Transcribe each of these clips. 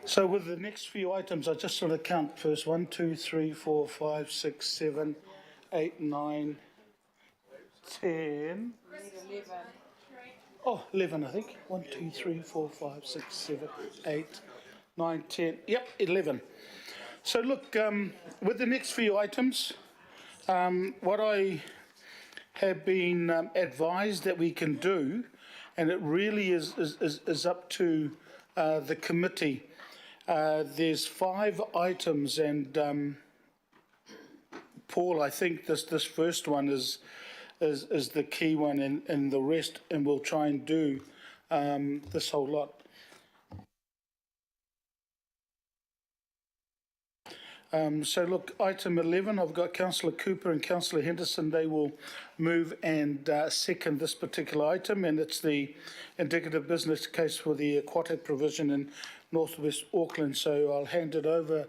So with the next few items, I just want to count first. 1, 2, 3, 4, 5, 6, 7, 8, 9, 10. 11, I think. 1, 2, 3, 4, 5, 6, 7, 8, 9, 10. Yep, 11. So look, with the next few items, what I have been advised that we can do, and it really is up to the committee. There's 5 items, and Paul, I think this first one is the key one, and the rest, and we'll try and do this whole lot. So look, item 11, I've got Councillor Cooper and Councillor Henderson. They will move and second this particular item, and it's the indicative business case for the aquatic provision in northwest Auckland. So I'll hand it over,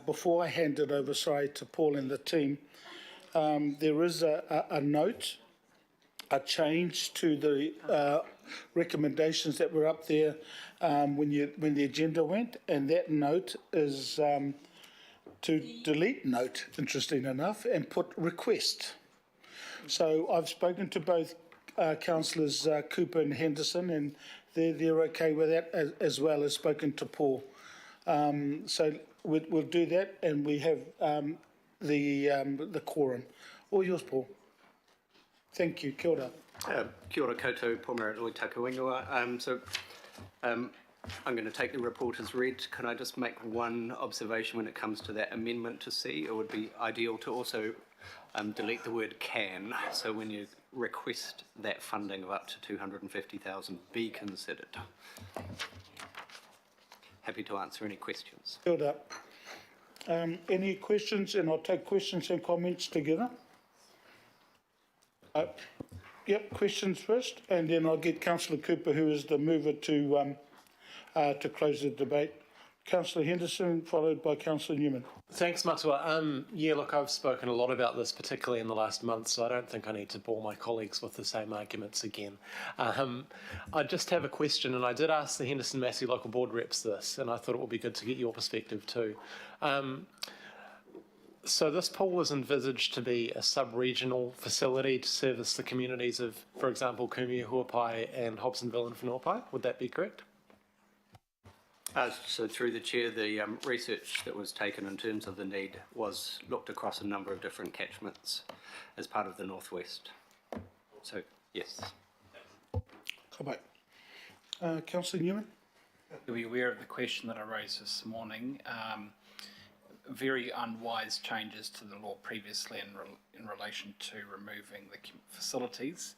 before I hand it over, to Paul and the team. There is a note, a change to the recommendations that were up there when the agenda went, and that note is to delete note, interesting enough, and put request. So I've spoken to both councillors Cooper and Henderson, and they're okay with that, as well as spoken to Paul. So we'll do that, and we have the quorum. All yours, Paul. Thank you. Kia ora. Kia ora koutou, Pomeroi taku ingoa. I'm going to take the report as read. Can I just make one observation when it comes to that amendment to C? It would be ideal to also delete the word can. So when you request that funding of up to 250,000 be considered. Happy to answer any questions. Kia ora. Any questions? And I'll take questions and comments together. Yep, questions first, and then I'll get Councillor Cooper, who is the mover, to close the debate. Councillor Henderson, followed by Councillor Newman. Thanks, Matua. Yeah, look, I've spoken a lot about this, particularly in the last month, so I don't think I need to bore my colleagues with the same arguments again. I just have a question, and I did ask the Henderson Massey local board reps this, and I thought it would be good to get your perspective too. So this pool was envisaged to be a sub-regional facility to service the communities of, for example, Kumia, Huapai and Hobsonville and Whenuapai. Would that be correct? So through the chair, the research that was taken in terms of the need was looked across a number of different catchments as part of the Northwest. So, yes. Councillor Newman? You'll be aware of the question that I raised this morning. Very unwise changes to the law previously in relation to removing the facilities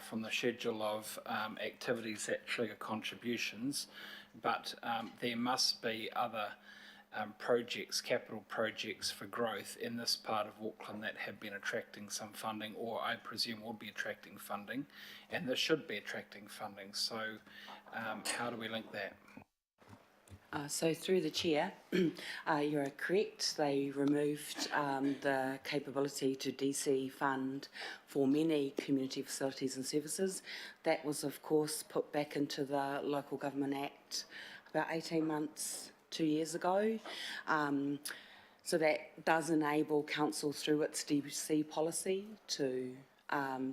from the schedule of activities that trigger contributions, but there must be other projects, capital projects for growth in this part of Auckland that have been attracting some funding, or I presume will be attracting funding, and this should be attracting funding. So how do we link that? So through the chair, you're correct. They removed the capability to DC fund for many community facilities and services. That was, of course, put back into the Local Government Act about 18 months, 2 years ago. So that does enable council through its DC policy to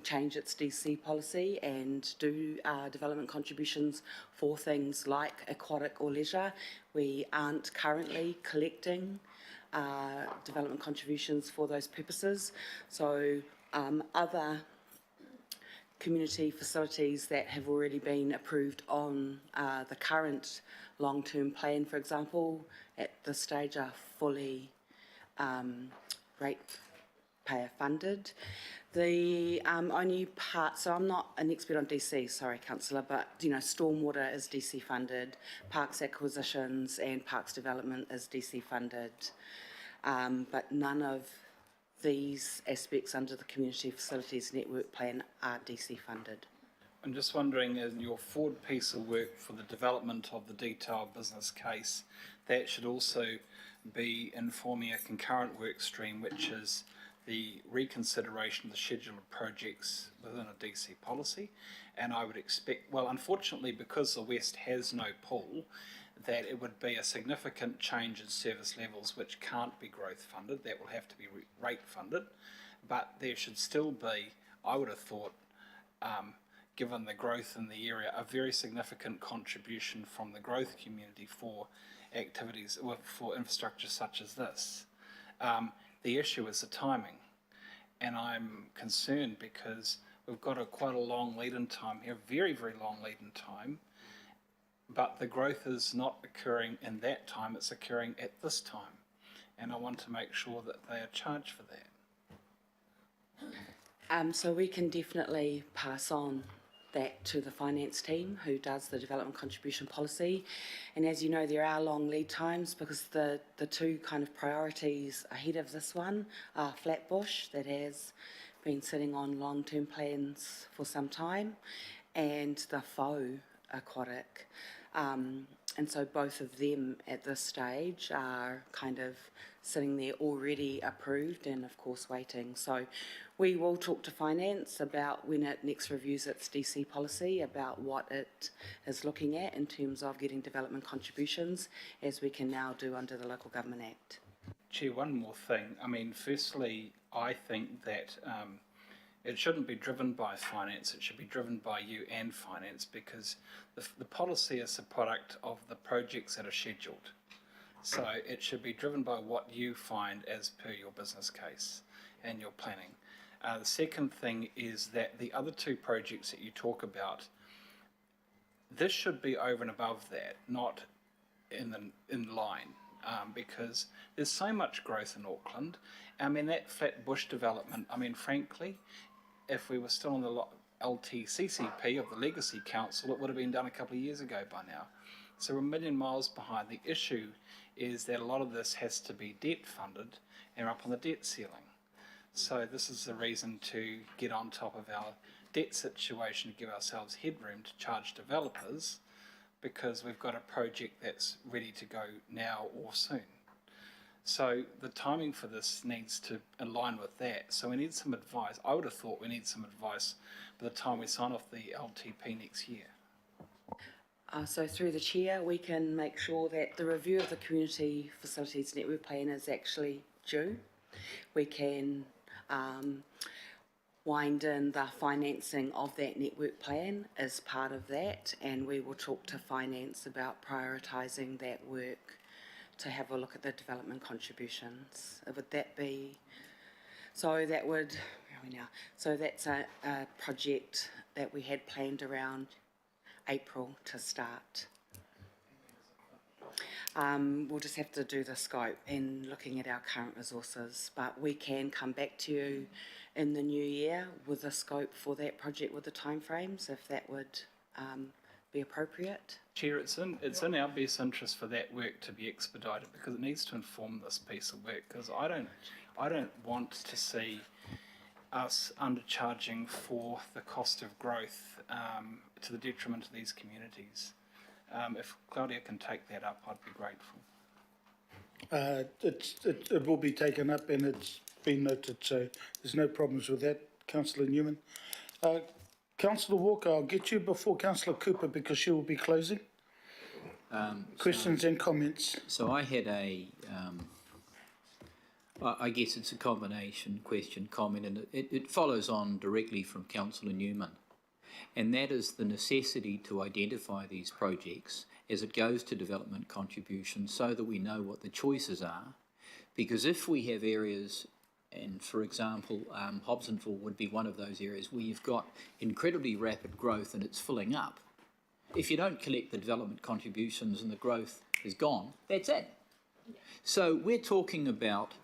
change its DC policy and do development contributions for things like aquatic or leisure. We aren't currently collecting development contributions for those purposes. So other community facilities that have already been approved on the current long-term plan, for example, at this stage are fully ratepayer funded. The only part, so I'm not an expert on DC, sorry, Councillor, but stormwater is DC funded, parks acquisitions and parks development is DC funded, but none of these aspects under the Community Facilities Network Plan are DC funded. I'm just wondering, in your forward piece of work for the development of the detailed business case, that should also be informing a concurrent work stream, which is the reconsideration of the schedule of projects within a DC policy, and I would expect, well, unfortunately, because the West has no pool, that it would be a significant change in service levels which can't be growth funded, that will have to be rate funded, but there should still be, I would have thought, given the growth in the area, a very significant contribution from the growth community for activities, for infrastructure such as this. The issue is the timing, and I'm concerned because we've got quite a long lead-in time here, very, very long lead-in time, but the growth is not occurring in that time, it's occurring at this time, and I want to make sure that they are charged for that. So we can definitely pass on that to the finance team who does the development contribution policy. And as you know, there are long lead times because the two kind of priorities ahead of this one are Flatbush, that has been sitting on long-term plans for some time, and the faux aquatic. And so both of them at this stage are kind of sitting there already approved and of course waiting. So we will talk to finance about when it next reviews its DC policy about what it is looking at in terms of getting development contributions, as we can now do under the Local Government Act. Chair, one more thing. I mean, firstly, I think that it shouldn't be driven by finance, it should be driven by you and finance, because the policy is a product of the projects that are scheduled. So it should be driven by what you find as per your business case and your planning. The second thing is that the other two projects that you talk about, this should be over and above that, not in line, because there's so much growth in Auckland. I mean, that Flatbush development, I mean, frankly, if we were still on the LTCCP of the Legacy Council, it would have been done a couple of years ago by now. So we're a million miles behind. The issue is that a lot of this has to be debt funded, and we're up on the debt ceiling. So this is the reason to get on top of our debt situation, to give ourselves headroom to charge developers, because we've got a project that's ready to go now or soon. So the timing for this needs to align with that. So we need some advice. I would have thought we need some advice by the time we sign off the LTP next year. So through the chair, we can make sure that the review of the Community Facilities Network Plan is actually due. We can wind in the financing of that network plan as part of that, and we will talk to finance about prioritising that work to have a look at the development contributions. Would that be, so that would, where are we now? So that's a project that we had planned around April to start. We'll just have to do the scope and looking at our current resources, but we can come back to you in the new year with a scope for that project with the timeframes, if that would be appropriate. Chair, it's in our best interest for that work to be expedited, because it needs to inform this piece of work, because I don't want to see us undercharging for the cost of growth to the detriment of these communities. If Claudia can take that up, I'd be grateful. It will be taken up and it's been noted, so there's no problems with that, Councillor Newman. Councillor Walker, I'll get you before Councillor Cooper because she will be closing. Questions and comments. So I had I guess it's a combination question, comment, and it follows on directly from Councillor Newman. And that is the necessity to identify these projects as it goes to development contribution so that we know what the choices are. Because if we have areas, and for example, Hobsonville would be one of those areas where you've got incredibly rapid growth and it's filling up. If you don't collect the development contributions and the growth is gone, that's it. So we're talking about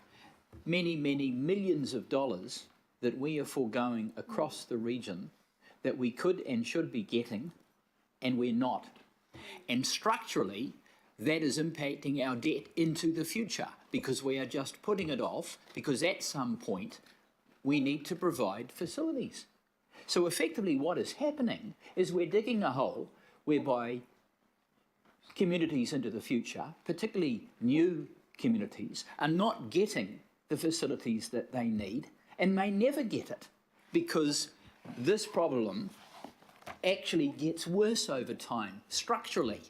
many, many millions of dollars that we are foregoing across the region that we could and should be getting, and we're not. And structurally, that is impacting our debt into the future because we are just putting it off because at some point we need to provide facilities. So effectively what is happening is we're digging a hole whereby communities into the future, particularly new communities, are not getting the facilities that they need and may never get it, because this problem actually gets worse over time, structurally.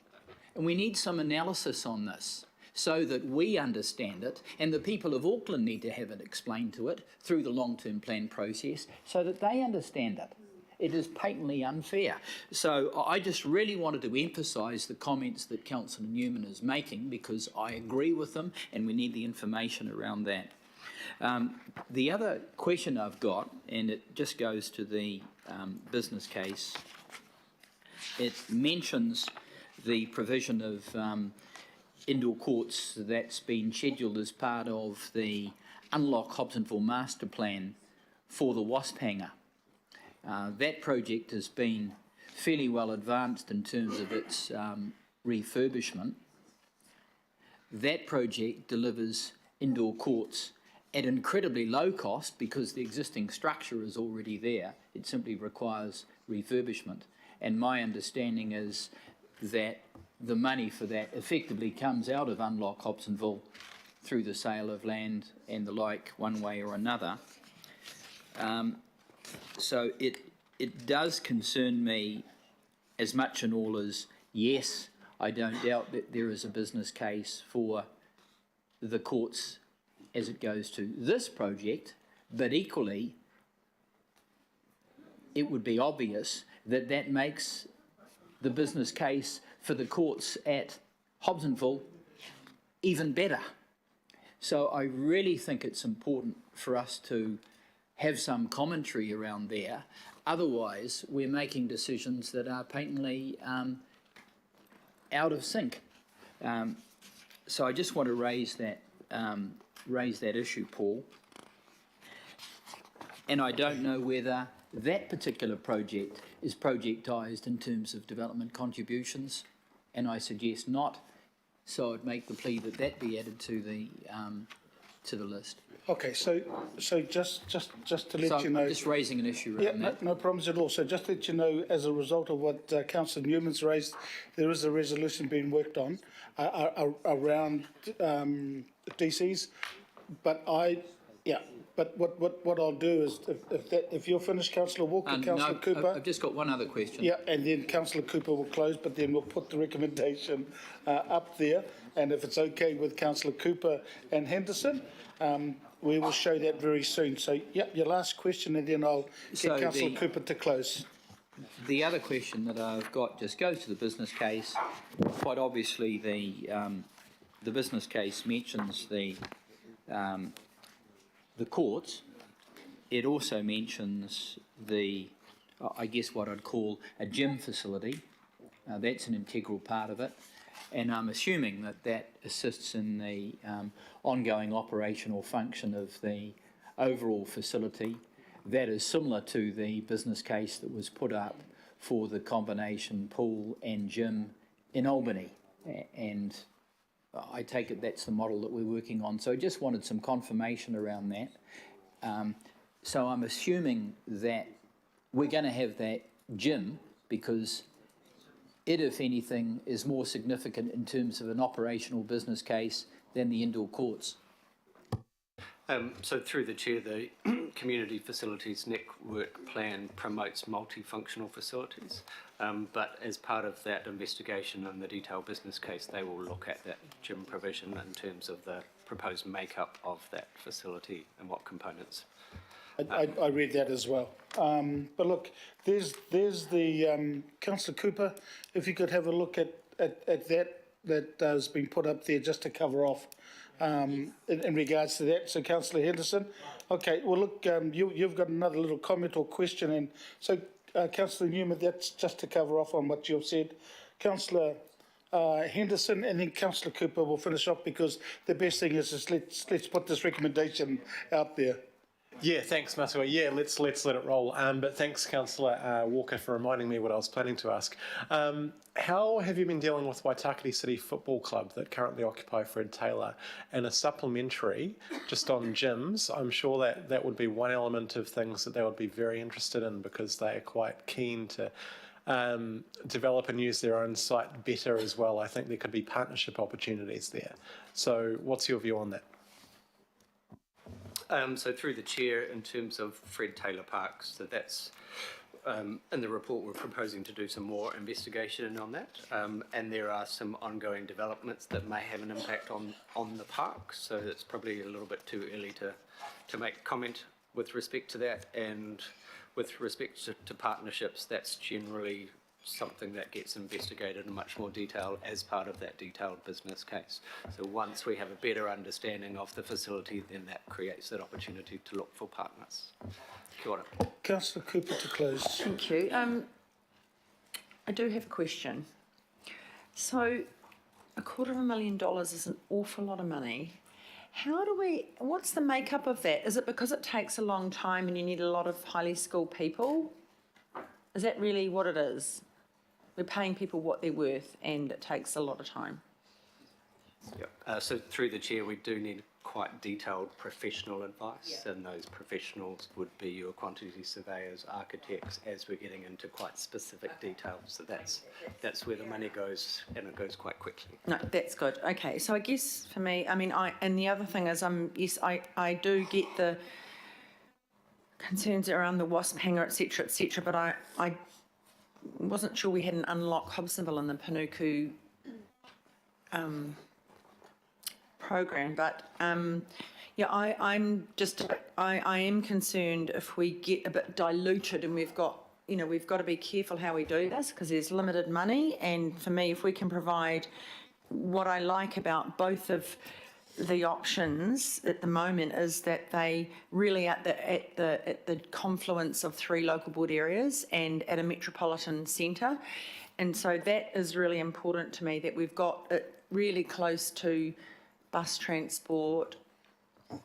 And we need some analysis on this so that we understand it, and the people of Auckland need to have it explained to it through the long-term plan process so that they understand it. It is patently unfair. So I just really wanted to emphasise the comments that Councillor Newman is making, because I agree with them and we need the information around that. The other question I've got, and it just goes to the business case, it mentions the provision of indoor courts that's been scheduled as part of the Unlock Hobsonville Master Plan for the Wasp Hangar. That project has been fairly well advanced in terms of its refurbishment. That project delivers indoor courts at incredibly low cost because the existing structure is already there. It simply requires refurbishment. And my understanding is that the money for that effectively comes out of Unlock Hobsonville through the sale of land and the like, one way or another. So it does concern me as much and all as, yes, I don't doubt that there is a business case for the courts as it goes to this project, but equally it would be obvious that that makes the business case for the courts at Hobsonville even better. So I really think it's important for us to have some commentary around there. Otherwise, we're making decisions that are patently out of sync. So I just want to raise that issue, Paul. And I don't know whether that particular project is projectised in terms of development contributions, and I suggest not. So I'd make the plea that that be added to the list. Okay, so just to let So you know, I'm just raising an issue around that. no problems at all. So just to let you know, as a result of what Councillor Newman's raised, there is a resolution being worked on around DCs. But what I'll do is, if you're finished, Councillor Walker, Councillor Cooper. I've just got one other question. Yeah, and then Councillor Cooper will close, but then we'll put the recommendation up there. And if it's okay with Councillor Cooper and Henderson, we will show that very soon. So, yeah, your last question, and then I'll get Councillor Cooper to close. The other question that I've got just goes to the business case. Quite obviously, the business case mentions the courts. It also mentions I guess what I'd call a gym facility. That's an integral part of it. And I'm assuming that assists in the ongoing operational function of the overall facility. That is similar to the business case that was put up for the combination pool and gym in Albany. And I take it that's the model that we're working on. So I just wanted some confirmation around that. So I'm assuming that we're going to have that gym because it, if anything, is more significant in terms of an operational business case than the indoor courts. So through the Chair, the Community Facilities Network Plan promotes multifunctional facilities, but as part of that investigation and the detailed business case, they will look at that gym provision in terms of the proposed makeup of that facility and what components. I read that as well. But look, there's the Councillor Cooper. If you could have a look at that has been put up there just to cover off in regards to that. So, Councillor Henderson. Okay. Well, look, you've got another little comment or question, and so Councillor Newman, that's just to cover off on what you've said. Councillor Henderson, and then Councillor Cooper will finish off, because the best thing is let's put this recommendation out there. Yeah, thanks, Matua. Yeah, let's let it roll. But thanks, Councillor Walker, for reminding me what I was planning to ask. How have you been dealing with Waitakere City Football Club that currently occupy Fred Taylor? And a supplementary, just on gyms, I'm sure that would be one element of things that they would be very interested in, because they are quite keen to develop and use their own site better as well. I think there could be partnership opportunities there. So what's your view on that? So through the chair, in terms of Fred Taylor Parks, so that's, in the report, we're proposing to do some more investigation on that. And there are some ongoing developments that may have an impact on the park. So it's probably a little bit too early to make comment with respect to that. And with respect to partnerships, that's generally something that gets investigated in much more detail as part of that detailed business case. So once we have a better understanding of the facility, then that creates that opportunity to look for partners. Kia ora. Councillor Cooper to close. Thank you. I do have a question. So, $250,000 is an awful lot of money. What's the makeup of that? Is it because it takes a long time and you need a lot of highly skilled people? Is that really what it is? We're paying people what they're worth and it takes a lot of time. Yep. So through the chair, we do need quite detailed professional advice, and those professionals would be your quantity surveyors, architects, as we're getting into quite specific details. So that's where the money goes, and it goes quite quickly. No, that's good. Okay, so I guess for me, I mean, and the other thing is, yes, I do get the concerns around the wasp hanger, etc., but I wasn't sure we hadn't unlocked Hobsonville in the Panuku program, but yeah, I am concerned if we get a bit diluted, and we've got to be careful how we do this because there's limited money. And for me, if we can provide what I like about both of the options at the moment is that they really at the confluence of 3 local board areas and at a metropolitan centre, and so that is really important to me, that we've got it really close to bus transport,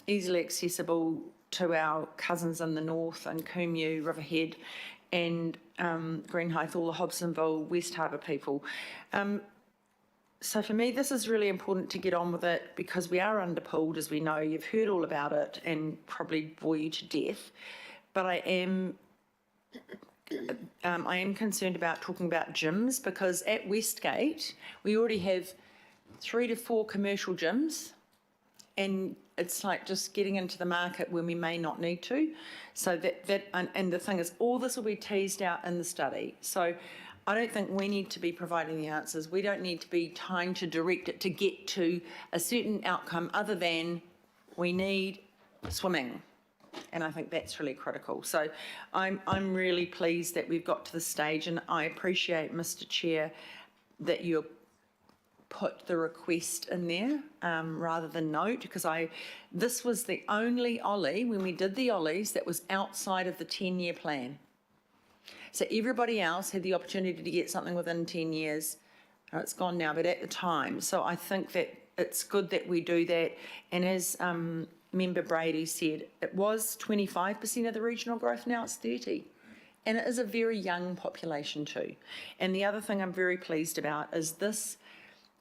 easily accessible to our cousins in the north and Kumeu, Riverhead, and Greenhithe, all the Hobsonville, West Harbour people. So for me, this is really important to get on with it because we are underpooled, as we know. You've heard all about it and probably bore you to death. But I am concerned about talking about gyms because at Westgate, we already have 3 to 4 commercial gyms, and it's like just getting into the market when we may not need to. So and the thing is, all this will be teased out in the study. So I don't think we need to be providing the answers. We don't need to be trying to direct it to get to a certain outcome other than we need swimming. And I think that's really critical. So I'm really pleased that we've got to the stage, and I appreciate, Mr. Chair, that you're put the request in there rather than note, because this was the only ollie, when we did the ollies, that was outside of the 10-year plan. So everybody else had the opportunity to get something within 10 years. It's gone now, but at the time. So I think that it's good that we do that. And as Member Brady said, it was 25% of the regional growth, now it's 30%. And it is a very young population too. And the other thing I'm very pleased about is this.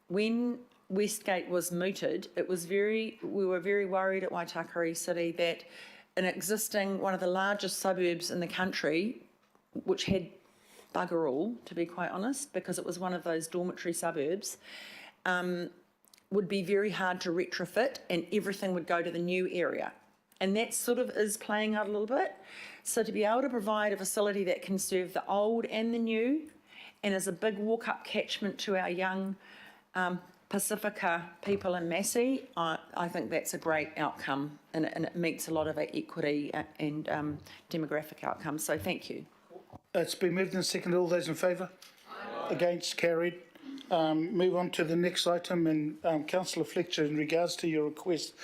When Westgate was mooted, we were very worried at Waitakere City that an existing, one of the largest suburbs in the country, which had bugger all, to be quite honest, because it was one of those dormitory suburbs, would be very hard to retrofit and everything would go to the new area. And that sort of is playing out a little bit. So to be able to provide a facility that can serve the old and the new, and is a big walk-up catchment to our young Pacifica people in Massey, I think that's a great outcome, and it meets a lot of our equity and demographic outcomes. So thank you. It's been moved and seconded. All those in favour? Against? Carried. Move on to the next item, and Councillor Fletcher, in regards to your request,